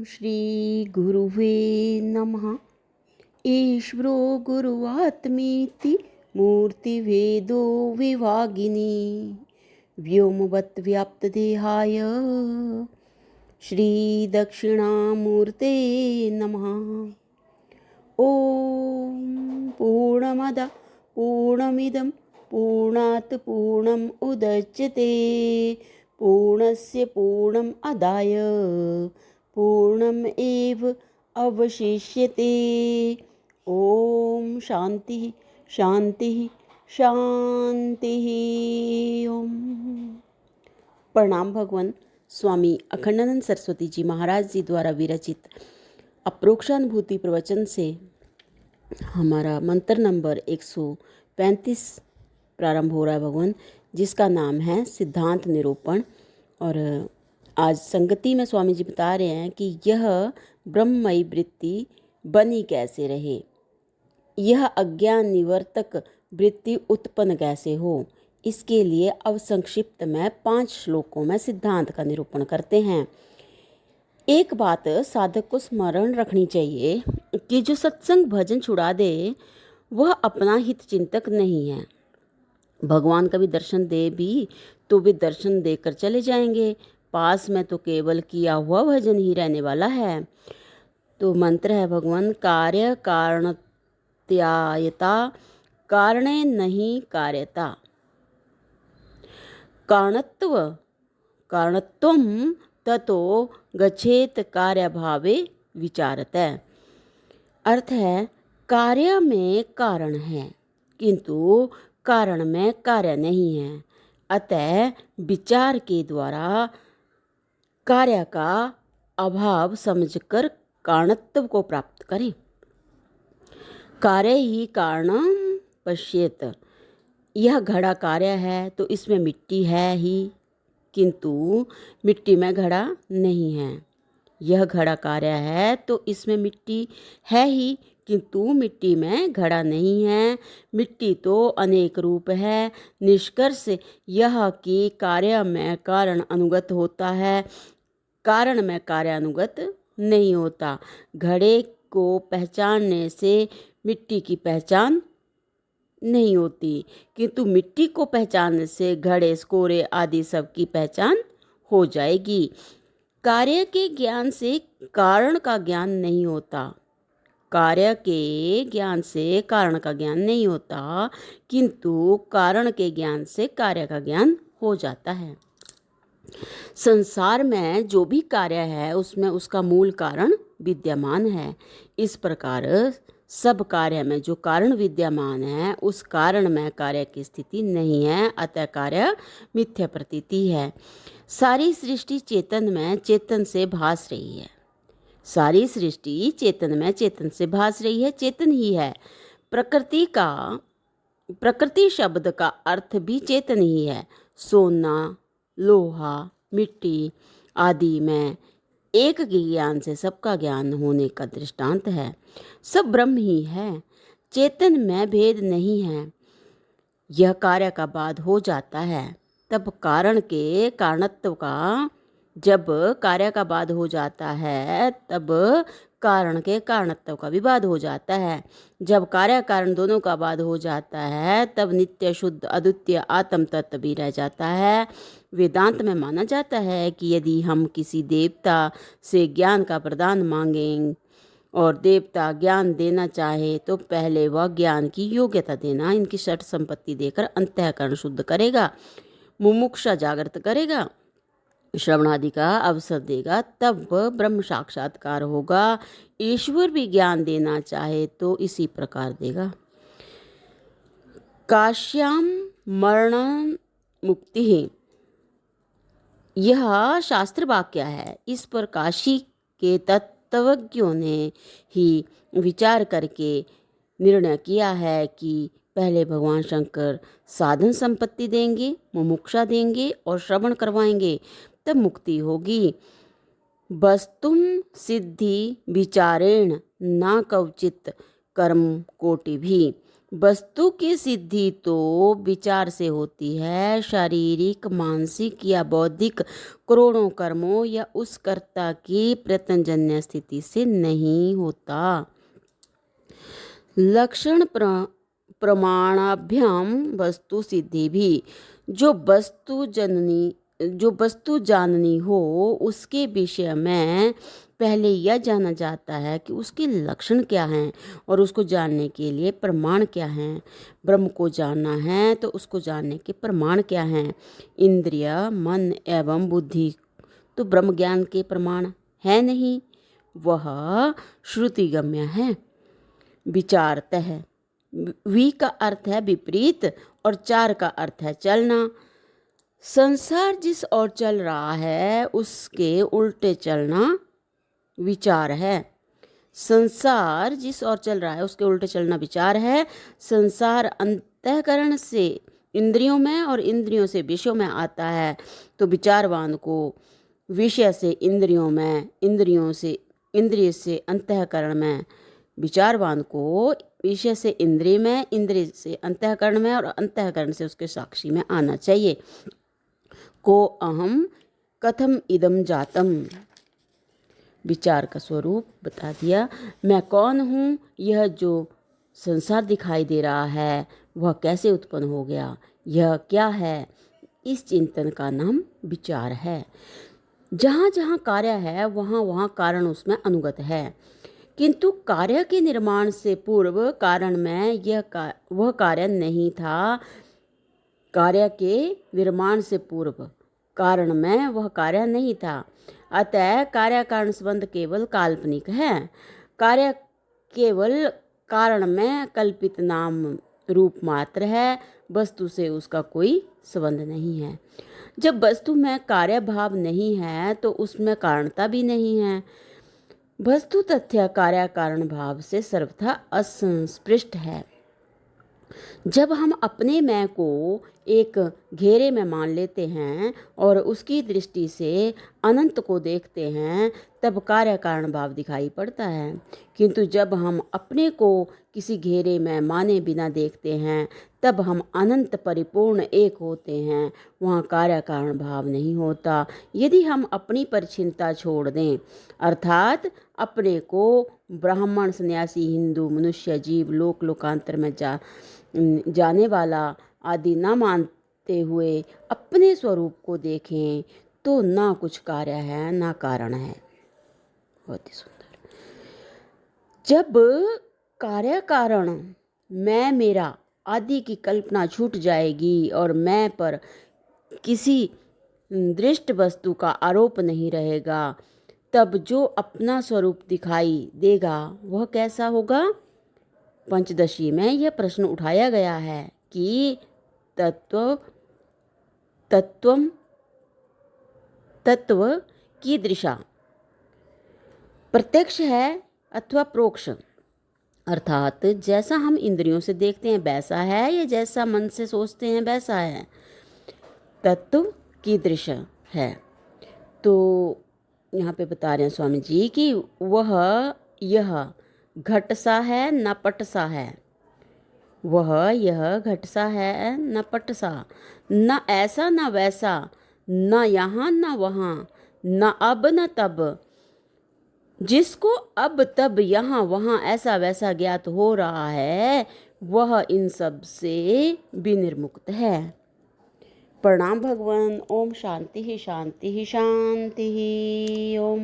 श्रीगुरुवे नमः। ईश्वरो गुरुवात्मीति मूर्तिभेदो विभागिनी व्योमवत् व्याप्तदेहाय श्रीदक्षिणामूर्ते नमः। ॐ पूर्णमद पूर्णमिदं पूर्णात् पूर्णम् उदच्यते पूर्णस्य पूर्णम् आदाय पूर्णम् एव अवशिष्यते। ओम शांति शांति शांति। ओम। प्रणाम भगवान। स्वामी अखंडानंद सरस्वती जी महाराज जी द्वारा विरचित अप्रोक्षानुभूति प्रवचन से हमारा मंत्र नंबर 135 प्रारंभ हो रहा है भगवान, जिसका नाम है सिद्धांत निरूपण। और आज संगति में स्वामी जी बता रहे हैं कि यह ब्रह्ममयी वृत्ति बनी कैसे रहे, यह अज्ञान निवर्तक वृत्ति उत्पन्न कैसे हो। इसके लिए अब संक्षिप्त में 5 श्लोकों में सिद्धांत का निरूपण करते हैं। एक बात साधक को स्मरण रखनी चाहिए कि जो सत्संग भजन छुड़ा दे वह अपना हित चिंतक नहीं है। भगवान कभी दर्शन दे भी तो वे दर्शन देकर चले जाएंगे, पास में तो केवल किया हुआ भजन ही रहने वाला है। तो मंत्र है भगवान, कार्य कारणत्यायता कारणे नहीं कार्यता, कारणत्वं ततो गच्छेत कार्यभावे विचारतः। अर्थ है, कार्य में कारण है किंतु कारण में कार्य नहीं है, अतः विचार के द्वारा कार्य का अभाव समझकर कारणत्व को प्राप्त करें। कार्य ही कारणम पश्येत। यह घड़ा कार्य है तो इसमें मिट्टी है ही, किंतु मिट्टी में घड़ा नहीं है। यह घड़ा कार्य है तो इसमें मिट्टी है ही, किंतु मिट्टी में घड़ा नहीं है। मिट्टी तो अनेक रूप है। निष्कर्ष यह कि कार्य में कारण अनुगत होता है, कारण में कार्य अनुगत नहीं होता। घड़े को पहचानने से मिट्टी की पहचान नहीं होती, किंतु मिट्टी को पहचानने से घड़े स्कोरे आदि सब की पहचान हो जाएगी। कार्य के ज्ञान से कारण का ज्ञान नहीं होता, कार्य के ज्ञान से कारण का ज्ञान नहीं होता, किंतु कारण के ज्ञान से कार्य का ज्ञान हो जाता है। संसार में जो भी कार्य है उसमें उसका मूल कारण विद्यमान है। इस प्रकार सब कार्य में जो कारण विद्यमान है उस कारण में कार्य की स्थिति नहीं है, अतः कार्य मिथ्या प्रतीति है। सारी सृष्टि चेतन में चेतन से भास रही है, सारी सृष्टि चेतन में चेतन से भास रही है, चेतन ही है। प्रकृति शब्द का अर्थ भी चेतन ही है। सोना, लोहा, मिट्टी आदि में एक के ज्ञान से सबका ज्ञान होने का दृष्टांत है। सब ब्रह्म ही है, चेतन में भेद नहीं है। यह कार्य का बाद हो जाता है, तब कारण के कारणत्व का, जब कार्य का बाद हो जाता है तब कारण के कारणत्व का भी बाद हो जाता है। जब कार्य कारण दोनों का बाद हो जाता है तब नित्य शुद्ध अद्वितीय आत्म तत्व भी रह जाता है। वेदांत में माना जाता है कि यदि हम किसी देवता से ज्ञान का प्रदान मांगें और देवता ज्ञान देना चाहे तो पहले वह ज्ञान की योग्यता देना, इनकी षट संपत्ति देकर अंतःकरण शुद्ध करेगा, मुमुक्षा जागृत करेगा, श्रवणादि का अवसर देगा, तब ब्रह्म साक्षात्कार होगा। ईश्वर भी ज्ञान देना चाहे तो इसी प्रकार देगा। काश्याम मरण मुक्ति, यह शास्त्र वाक्य है। इस पर काशी के तत्वज्ञों ने ही विचार करके निर्णय किया है कि पहले भगवान शंकर साधन संपत्ति देंगे, मुमुक्षा देंगे और श्रवण करवाएंगे, तब मुक्ति होगी। वस्तुम सिद्धि विचारेण न कवचित कर्म कोटि भी। वस्तु की सिद्धि तो विचार से होती है, शारीरिक, मानसिक या बौद्धिक करोड़ों कर्मों या उस कर्ता की प्रत्यंजन्य स्थिति से नहीं होता। लक्षण प्रमाणाभ्याम वस्तु सिद्धि भी। जो वस्तु जाननी हो उसके विषय में पहले यह जाना जाता है कि उसके लक्षण क्या हैं और उसको जानने के लिए प्रमाण क्या हैं। ब्रह्म को जानना है तो उसको जानने के प्रमाण क्या हैं। इंद्रिय, मन एवं बुद्धि तो ब्रह्म ज्ञान के प्रमाण है नहीं, वह श्रुतिगम्य है, विचारतः है। वी का अर्थ है विपरीत और चार का अर्थ है चलना। संसार जिस ओर चल रहा है उसके उल्टे चलना विचार है। संसार जिस ओर चल रहा है उसके उल्टे चलना विचार है। संसार अंतःकरण से इंद्रियों में और इंद्रियों से विषयों में आता है, तो विचारवान को विषय से इंद्रियों में, इंद्रिय से अंतःकरण में, विचारवान को विषय से इंद्रिय में, इंद्रिय से अंतःकरण में और अंतःकरण से उसके साक्षी में आना चाहिए। को अहम कथम इदम जातम, विचार का स्वरूप बता दिया। मैं कौन हूँ, यह जो संसार दिखाई दे रहा है वह कैसे उत्पन्न हो गया, यह क्या है, इस चिंतन का नाम विचार है। जहाँ जहाँ कार्य है वहाँ वहाँ कारण उसमें अनुगत है, किंतु कार्य के निर्माण से पूर्व कारण में वह कार्य नहीं था। कार्य के निर्माण से पूर्व कारण में वह कार्य नहीं था। अतः कार्य कारण संबंध केवल काल्पनिक है। कार्य केवल कारण में कल्पित नाम रूप मात्र है, वस्तु से उसका कोई संबंध नहीं है। जब वस्तु में कार्य भाव नहीं है तो उसमें कारणता भी नहीं है। वस्तु तथ्य कार्य कारण भाव से सर्वथा असंस्पृष्ट है। जब हम अपने मैं को एक घेरे में मान लेते हैं और उसकी दृष्टि से अनंत को देखते हैं तब कार्य कारण भाव दिखाई पड़ता है, किंतु जब हम अपने को किसी घेरे में माने बिना देखते हैं तब हम अनंत परिपूर्ण एक होते हैं, वहाँ कार्य कारण भाव नहीं होता। यदि हम अपनी परिच्छिन्नता छोड़ दें, अर्थात अपने को ब्राह्मण, सन्यासी, हिंदू, मनुष्य, जीव, लोक लोकांतर में जाने वाला आदि न मानते हुए अपने स्वरूप को देखें तो ना कुछ कार्य है ना कारण है। बहुत ही सुंदर। जब कार्य कारण, मैं, मेरा आदि की कल्पना छूट जाएगी और मैं पर किसी दृष्ट वस्तु का आरोप नहीं रहेगा, तब जो अपना स्वरूप दिखाई देगा वह कैसा होगा। पंचदशी में यह प्रश्न उठाया गया है कि तत्व की दृशा प्रत्यक्ष है अथवा प्रोक्ष, अर्थात जैसा हम इंद्रियों से देखते हैं वैसा है या जैसा मन से सोचते हैं वैसा है। तत्व की दृशा है। तो यहाँ पे बता रहे हैं स्वामी जी कि वह यह घट सा है न पट सा है, वह यह घट सा है न पट सा, न ऐसा न वैसा, न यहाँ न वहाँ, न अब न तब। जिसको अब तब यहाँ वहाँ ऐसा वैसा ज्ञात हो रहा है वह इन सब से विनिर्मुक्त है। प्रणाम भगवान। ओम शांति ही शांति ही शांति ही। ओम।